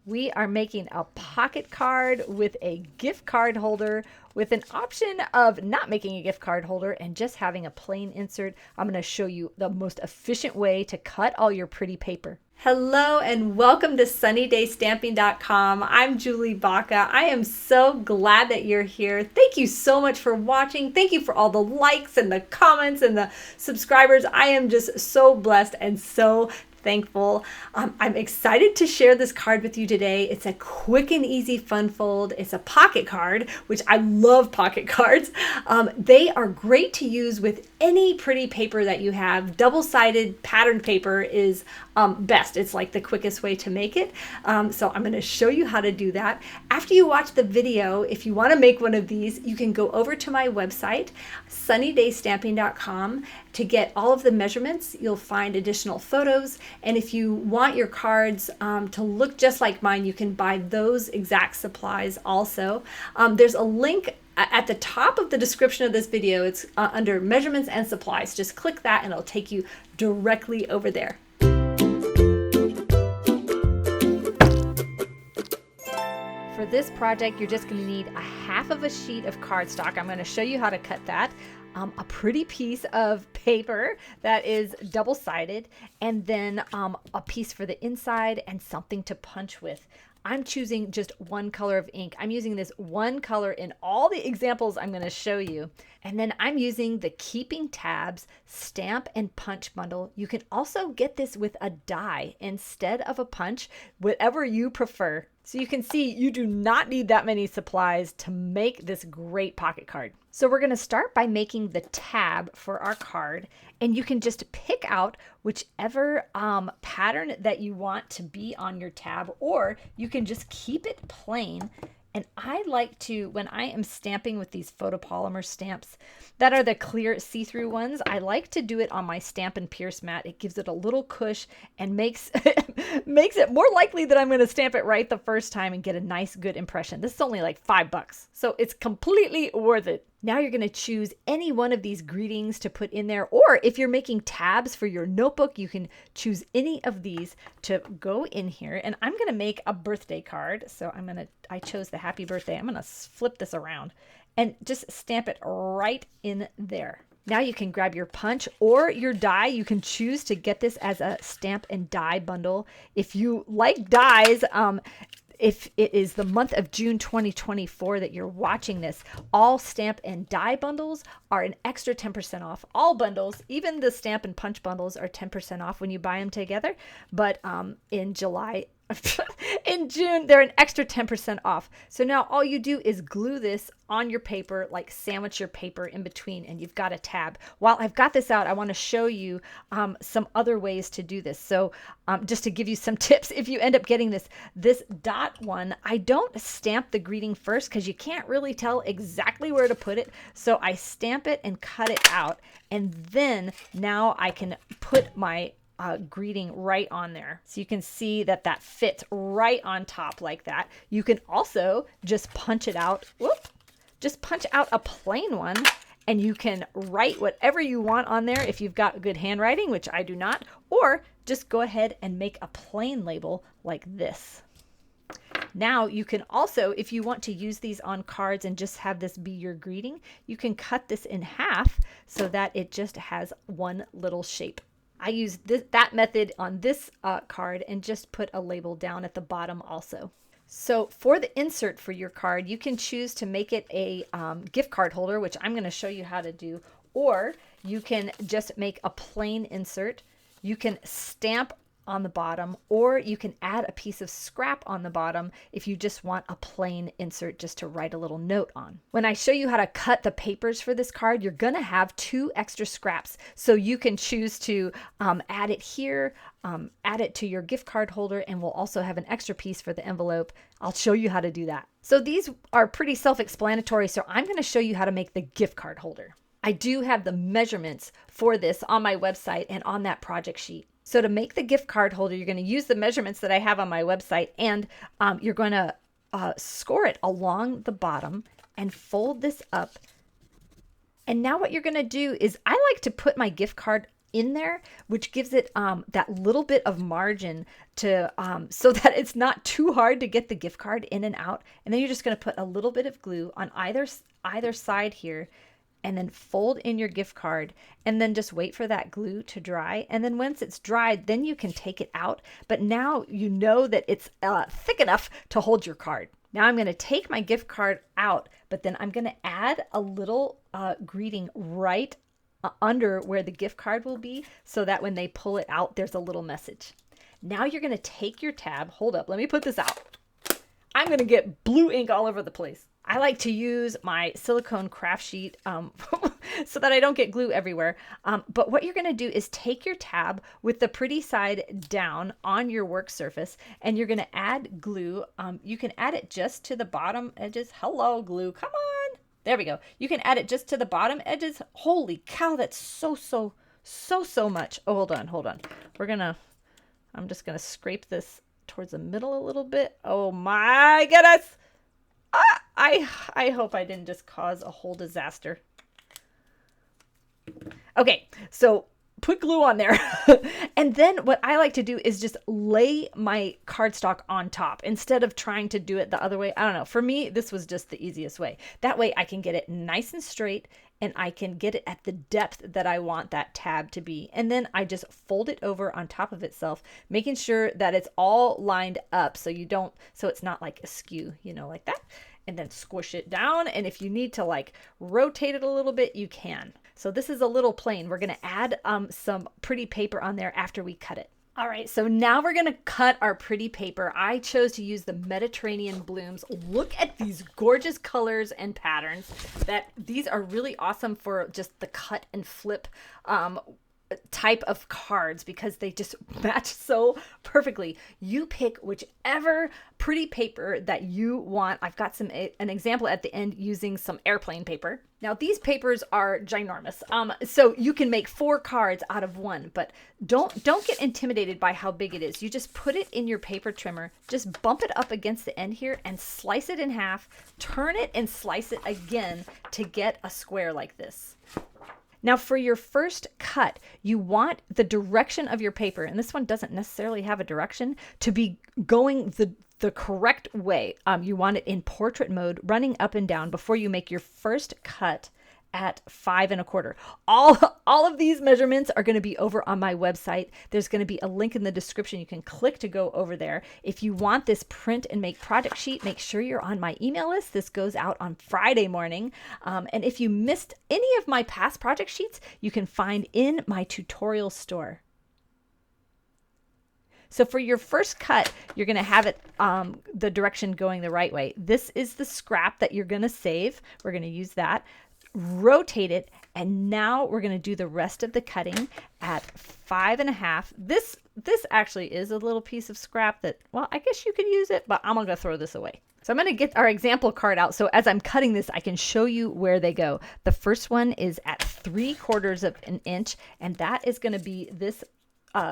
We are making a pocket card with a gift card holder with an option of not making a gift card holder and just having a plain insert. I'm going to show you the most efficient way to cut all your pretty paper. Hello and welcome to sunnydaystamping.com. I'm Julie Baca. I am so glad that you're here. Thank you so much for watching. Thank you for all the likes and the comments and the subscribers. I am just so blessed and so thankful. I'm excited to share this card with you today. It's a quick and easy fun fold. It's a pocket card, which I love pocket cards. They are great to use with any pretty paper that you have. Double-sided patterned paper is best. It's like the quickest way to make it. So I'm going to show you how to do that. After you watch the video, if you want to make one of these, you can go over to my website, sunnydaystamping.com, to get all of the measurements. You'll find additional photos. And if you want your cards to look just like mine, you can buy those exact supplies also. There's a link at the top of the description of this video. It's under measurements and supplies. Just click that and it'll take you directly over there. For this project, you're just going to need a half of a sheet of cardstock. I'm going to show you how to cut that. A pretty piece of paper that is double-sided, and then a piece for the inside and something to punch with. I'm choosing just one color of ink. I'm using this one color in all the examples I'm going to show you. And then I'm using the Keeping Tabs Stamp and Punch bundle. You can also get this with a die instead of a punch, whatever you prefer. So you can see you do not need that many supplies to make this great pocket card. So we're going to start by making the tab for our card, and you can just pick out whichever pattern that you want to be on your tab, or you can just keep it plain. And I like to, when I am stamping with these photopolymer stamps that are the clear see-through ones, I like to do it on my Stamp and Pierce mat. It gives it a little cush and makes it more likely that I'm going to stamp it right the first time and get a nice, good impression. This is only like $5, so it's completely worth it. Now you're going to choose any one of these greetings to put in there, or if you're making tabs for your notebook, you can choose any of these to go in here. And I'm going to make a birthday card. So I chose the happy birthday. I'm going to flip this around and just stamp it right in there. Now you can grab your punch or your die. You can choose to get this as a stamp and die bundle. If you like dies, if it is the month of June 2024 that you're watching this, all stamp and die bundles are an extra 10% off. All bundles, even the stamp and punch bundles, are 10% off when you buy them together. But in June, they're an extra 10% off. So now all you do is glue this on your paper, like sandwich your paper in between, and you've got a tab. While I've got this out, I want to show you some other ways to do this. So just to give you some tips, if you end up getting this dot one, I don't stamp the greeting first because you can't really tell exactly where to put it. So I stamp it and cut it out, and then now I can put my greeting right on there. So you can see that that fits right on top like that. You can also just punch it out. Just punch out a plain one, and you can write whatever you want on there if you've got good handwriting, which I do not, or just go ahead and make a plain label like this. Now you can also, if you want to use these on cards and just have this be your greeting, you can cut this in half so that it just has one little shape. I use that method on this card and just put a label down at the bottom also. So for the insert for your card, you can choose to make it a gift card holder, which I'm going to show you how to do, or you can just make a plain insert. You can stamp on the bottom, or you can add a piece of scrap on the bottom if you just want a plain insert just to write a little note on. When I show you how to cut the papers for this card, you're going to have 2 extra scraps. So you can choose to add it here, add it to your gift card holder, and we'll also have an extra piece for the envelope. I'll show you how to do that. So these are pretty self-explanatory, so I'm going to show you how to make the gift card holder. I do have the measurements for this on my website and on that project sheet. So to make the gift card holder, you're going to use the measurements that I have on my website, and you're going to score it along the bottom and fold this up. And now what you're going to do is, I like to put my gift card in there, which gives it that little bit of margin to so that it's not too hard to get the gift card in and out. And then you're just going to put a little bit of glue on either side here, and then fold in your gift card, and then just wait for that glue to dry. And then once it's dried, then you can take it out. But now you know that it's thick enough to hold your card. Now I'm going to take my gift card out, but then I'm going to add a little greeting right under where the gift card will be, so that when they pull it out, there's a little message. Now you're going to take your tab. Hold up, let me put this out. I'm going to get blue ink all over the place. I like to use my silicone craft sheet so that I don't get glue everywhere. But what you're going to do is take your tab with the pretty side down on your work surface, and you're going to add glue. You can add it just to the bottom edges. Hello, glue. Come on. There we go. You can add it just to the bottom edges. Holy cow, that's so much. Oh, hold on. I'm just going to scrape this towards the middle a little bit. Oh my goodness. I hope I didn't just cause a whole disaster. Okay, so put glue on there. And then what I like to do is just lay my cardstock on top instead of trying to do it the other way. I don't know. For me, this was just the easiest way. That way I can get it nice and straight, and I can get it at the depth that I want that tab to be. And then I just fold it over on top of itself, making sure that it's all lined up so it's not like askew, like that. And then squish it down. And if you need to like rotate it a little bit, you can. So this is a little plain. We're going to add some pretty paper on there after we cut it. All right, so now we're going to cut our pretty paper. I chose to use the Mediterranean blooms. Look at these gorgeous colors and patterns. These are really awesome for just the cut and flip type of cards, because they just match so perfectly. You pick whichever pretty paper that you want. I've got an example at the end using some airplane paper. Now these papers are ginormous. So you can make 4 cards out of one, but don't get intimidated by how big it is. You just put it in your paper trimmer, just bump it up against the end here and slice it in half, turn it and slice it again to get a square like this. Now for your first cut, you want the direction of your paper, and this one doesn't necessarily have a direction, to be going the correct way. You want it in portrait mode, running up and down before you make your first cut at 5 1/4. All of these measurements are going to be over on my website. There's going to be a link in the description. You can click to go over there. If you want this print and make project sheet, make sure you're on my email list. This goes out on Friday morning. And if you missed any of my past project sheets, you can find in my tutorial store. So for your first cut, you're going to have it the direction going the right way. This is the scrap that you're going to save. We're going to use that. Rotate it, and now we're going to do the rest of the cutting at 5 1/2. This actually is a little piece of scrap that, well, I guess you could use it, but I'm going to throw this away. So I'm going to get our example card out, so as I'm cutting this, I can show you where they go. The first one is at 3/4 of an inch, and that is going to be this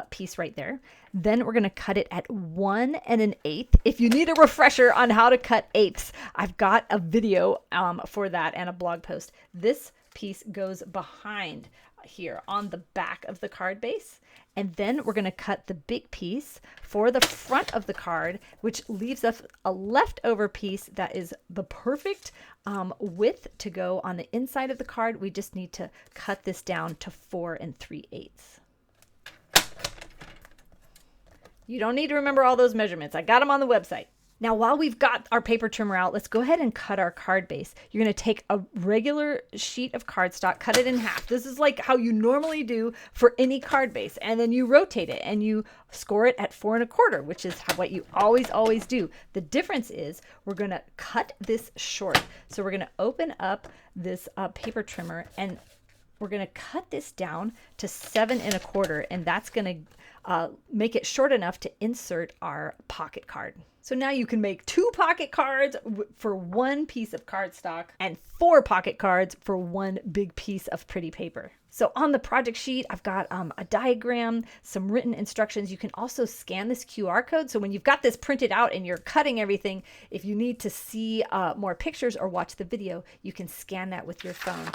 piece right there. Then we're going to cut it at 1 1/8. If you need a refresher on how to cut eighths, I've got a video for that and a blog post. This piece goes behind here on the back of the card base. And then we're going to cut the big piece for the front of the card, which leaves us a leftover piece that is the perfect width to go on the inside of the card. We just need to cut this down to 4 3/8. You don't need to remember all those measurements. I got them on the website. Now, while we've got our paper trimmer out, let's go ahead and cut our card base. You're going to take a regular sheet of cardstock, cut it in half. This is like how you normally do for any card base. And then you rotate it and you score it at 4 1/4, which is what you always do. The difference is we're going to cut this short. So we're going to open up this paper trimmer, and we're going to cut this down to 7 1/4, and that's going to make it short enough to insert our pocket card. So now you can make 2 pocket cards for 1 piece of cardstock and 4 pocket cards for 1 big piece of pretty paper. So on the project sheet, I've got a diagram, some written instructions. You can also scan this QR code. So when you've got this printed out and you're cutting everything, if you need to see more pictures or watch the video, you can scan that with your phone.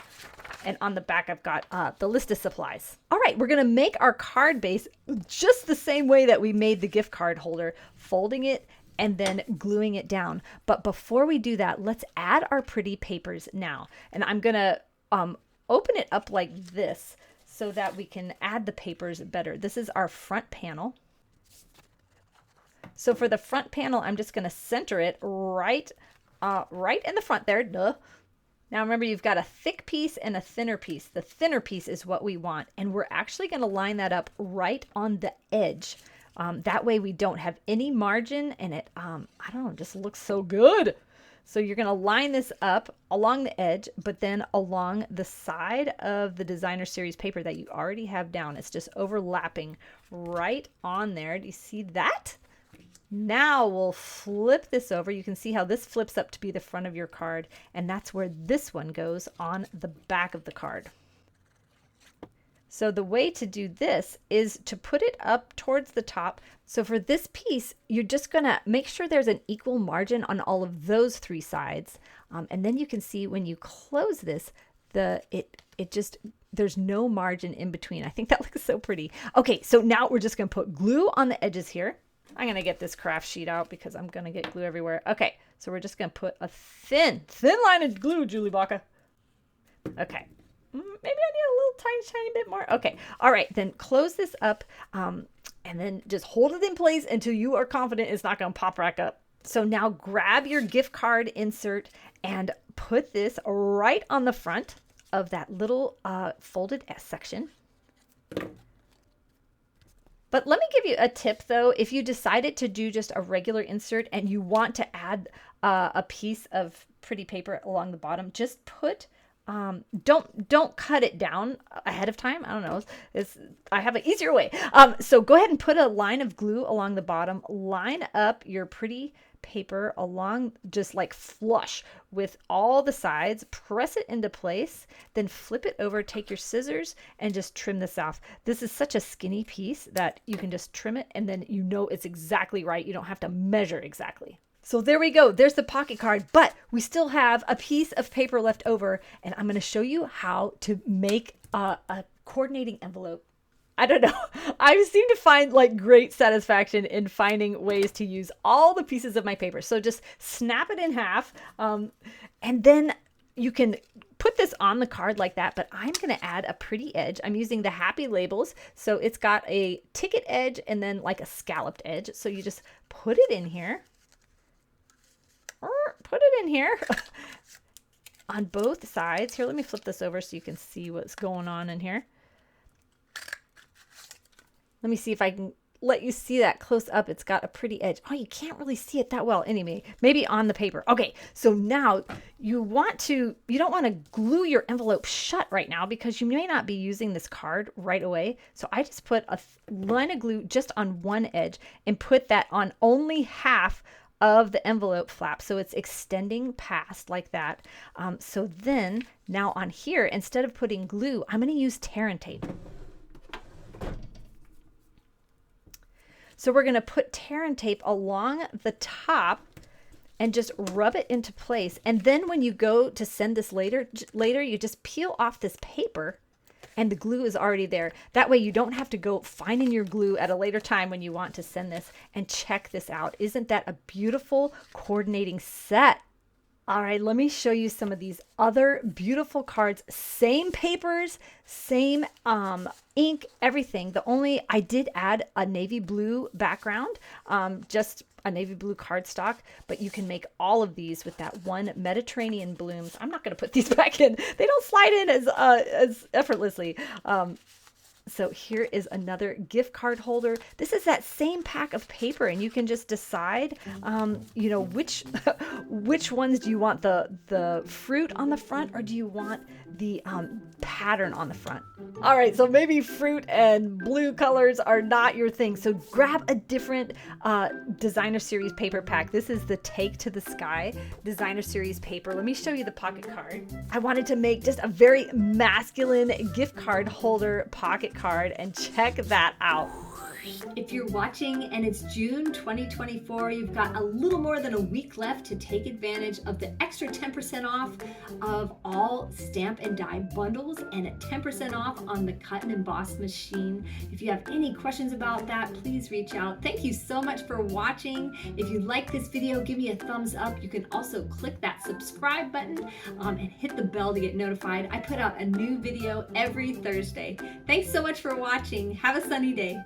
And on the back, I've got the list of supplies. All right, we're gonna make our card base just the same way that we made the gift card holder, folding it and then gluing it down. But before we do that, let's add our pretty papers now. And I'm gonna open it up like this so that we can add the papers better. This is our front panel. So for the front panel, I'm just going to center it right in the front there. Duh. Now remember, you've got a thick piece and a thinner piece. The thinner piece is what we want, and we're actually going to line that up right on the edge. That way we don't have any margin, and it, I don't know, just looks so good. So you're going to line this up along the edge, but then along the side of the designer series paper that you already have down. It's just overlapping right on there. Do you see that? Now we'll flip this over. You can see how this flips up to be the front of your card, and that's where this one goes on the back of the card. So the way to do this is to put it up towards the top. So for this piece, you're just gonna make sure there's an equal margin on all of those three sides. And then you can see when you close this, there's no margin in between. I think that looks so pretty. Okay, so now we're just gonna put glue on the edges here. I'm gonna get this craft sheet out because I'm gonna get glue everywhere. Okay, so we're just gonna put a thin line of glue, Julie Baca. Okay. Maybe I need a little tiny bit more. Okay. All right. Then close this up and then just hold it in place until you are confident it's not going to pop back up. So now grab your gift card insert and put this right on the front of that little folded S section. But let me give you a tip though. If you decided to do just a regular insert and you want to add a piece of pretty paper along the bottom, just put don't cut it down ahead of time. I don't know. I have an easier way. So go ahead and put a line of glue along the bottom. Line up your pretty paper along, just like flush with all the sides. Press it into place. Then flip it over. Take your scissors and just trim this off. This is such a skinny piece that you can just trim it, and then you know it's exactly right. You don't have to measure exactly. So there we go. There's the pocket card, but we still have a piece of paper left over, and I'm going to show you how to make a coordinating envelope. I don't know. I seem to find like great satisfaction in finding ways to use all the pieces of my paper. So just snap it in half, and then you can put this on the card like that, but I'm going to add a pretty edge. I'm using the Happy Labels. So it's got a ticket edge and then like a scalloped edge. So you just put it in here. Put it in here on both sides. Here, let me flip this over so you can see what's going on in here. Let me see if I can let you see that close up. It's got a pretty edge. Oh, you can't really see it that well anyway, maybe on the paper. Okay, so now you don't want to glue your envelope shut right now because you may not be using this card right away. So I just put a line of glue just on one edge and put that on only half of the envelope flap, so it's extending past like that. So then now on here, instead of putting glue, I'm going to use tear and tape. So we're going to put tear and tape along the top and just rub it into place. And then when you go to send this later you just peel off this paper and the glue is already there. That way you don't have to go finding your glue at a later time when you want to send this. And check this out. Isn't that a beautiful coordinating set? All right, let me show you some of these other beautiful cards. Same papers, same ink, everything. I did add a navy blue background, just a navy blue cardstock, but you can make all of these with that one Mediterranean blooms. I'm not going to put these back in. They don't slide in as effortlessly. So here is another gift card holder. This is that same pack of paper, and you can just decide, you know, which ones do you want, the fruit on the front, or do you want the pattern on the front. All right, so maybe fruit and blue colors are not your thing. So grab a different designer series paper pack. This is the Take to the Sky designer series paper. Let me show you the pocket card. I wanted to make just a very masculine gift card holder pocket card, and check that out. If you're watching and it's June 2024, you've got a little more than a week left to take advantage of the extra 10% off of all stamp and die bundles and at 10% off on the cut and emboss machine. If you have any questions about that, please reach out. Thank you so much for watching. If you like this video, give me a thumbs up. You can also click that subscribe button and hit the bell to get notified. I put out a new video every Thursday. Thanks so much for watching. Have a sunny day.